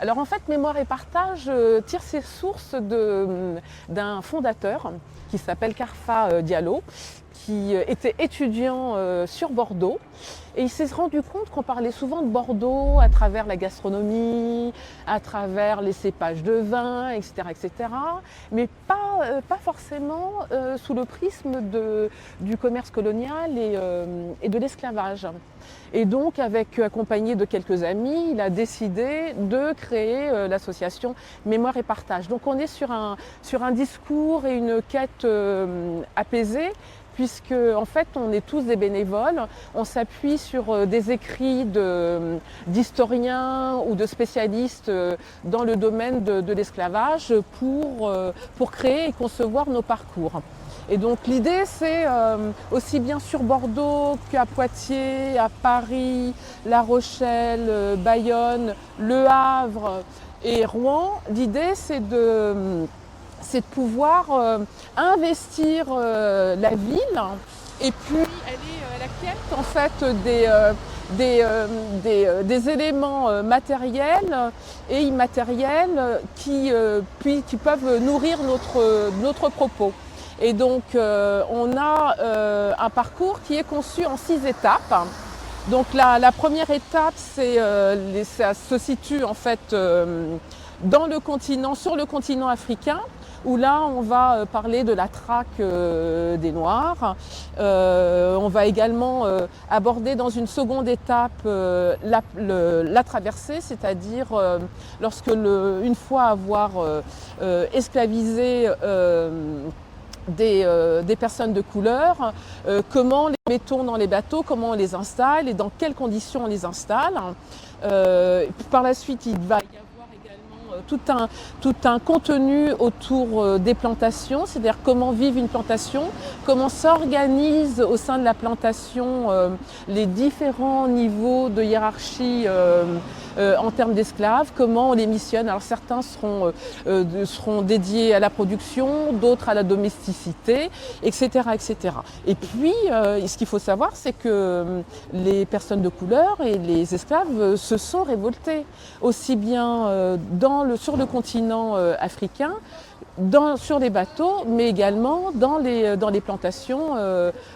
Alors en fait, Mémoire et Partage tire ses sources d'un fondateur qui s'appelle Carfa Diallo, qui était étudiant sur Bordeaux. Et il s'est rendu compte qu'on parlait souvent de Bordeaux à travers la gastronomie, à travers les cépages de vin, etc., etc., mais pas forcément sous le prisme du commerce colonial et de l'esclavage. Et donc, accompagné de quelques amis, il a décidé de créer l'association Mémoire et Partage. Donc on est sur un discours et une quête apaisée, puisque en fait on est tous des bénévoles, on s'appuie sur des écrits d'historiens ou de spécialistes dans le domaine de l'esclavage pour créer et concevoir nos parcours. Et donc l'idée c'est aussi bien sur Bordeaux qu'à Poitiers, à Paris, La Rochelle, Bayonne, Le Havre et Rouen, l'idée c'est de pouvoir investir la ville et puis aller à la quête en fait des éléments matériels et immatériels qui peuvent nourrir notre propos. Et donc on a un parcours qui est conçu en 6 étapes. Donc la première étape, ça se situe en fait sur le continent africain, où là on va parler de la traque des Noirs. On va également aborder dans une seconde étape la traversée, c'est-à-dire lorsque une fois avoir esclavisé des personnes de couleur, comment les mettons dans les bateaux, comment on les installe et dans quelles conditions on les installe. Par la suite, il va y avoir également tout un contenu autour des plantations, c'est-à-dire comment vivre une plantation, comment s'organisent au sein de la plantation les différents niveaux de hiérarchie en termes d'esclaves, comment on les missionne. Alors certains seront dédiés à la production, d'autres à la domesticité, etc., etc. Et puis, ce qu'il faut savoir, c'est que les personnes de couleur et les esclaves se sont révoltés, aussi bien sur le continent africain, sur les bateaux, mais également dans les plantations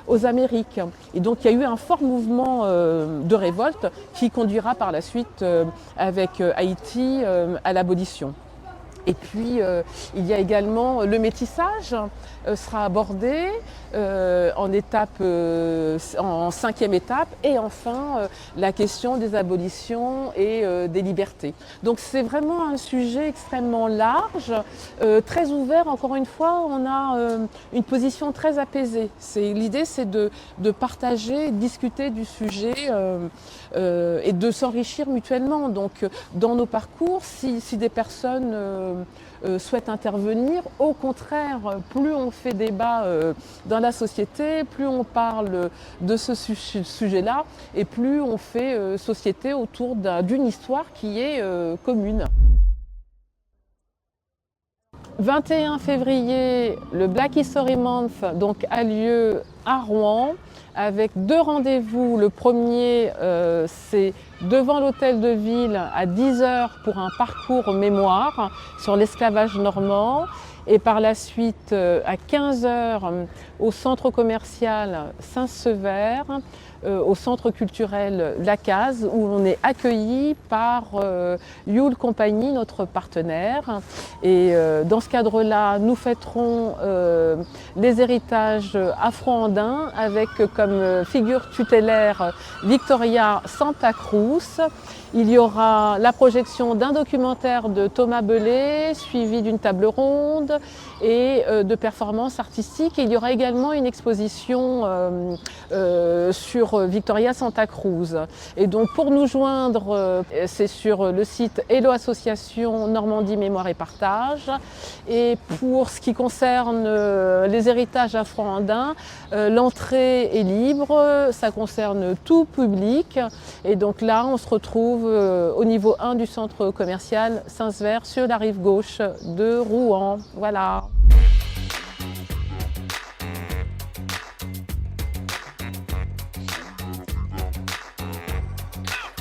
aux Amériques. Et donc il y a eu un fort mouvement de révolte qui conduira par la suite avec Haïti à l'abolition. Et puis il y a également le métissage sera abordé en 5e étape, et enfin la question des abolitions et des libertés. Donc c'est vraiment un sujet extrêmement large, très ouvert. Encore une fois, on a une position très apaisée. L'idée c'est de partager, de discuter du sujet et de s'enrichir mutuellement. Donc dans nos parcours, si des personnes souhaitent intervenir, au contraire, plus on fait débat dans la société, plus on parle de ce sujet-là, et plus on fait société autour d'une histoire qui est commune. 21 février, le Black History Month donc, a lieu à Rouen, avec 2 rendez-vous. Le premier, c'est devant l'hôtel de ville à 10 h pour un parcours mémoire sur l'esclavage normand. Et par la suite, à 15 h, au centre commercial Saint-Sever, au centre culturel La Case, où on est accueilli par Yule Compagnie, notre partenaire. Et dans ce cadre-là, nous fêterons les héritages afro-andins avec comme figure tutélaire Victoria Santa Cruz. Il y aura la projection d'un documentaire de Thomas Bellet, suivi d'une table ronde et de performances artistiques. Et il y aura également une exposition sur Victoria Santa Cruz. Et donc pour nous joindre, c'est sur le site Hello Association Normandie Mémoire et Partage. Et pour ce qui concerne les héritages afro-andins, l'entrée est libre, ça concerne tout public. Et donc là, on se retrouve au niveau 1 du centre commercial Saint-Sever sur la rive gauche de Rouen. Voilà.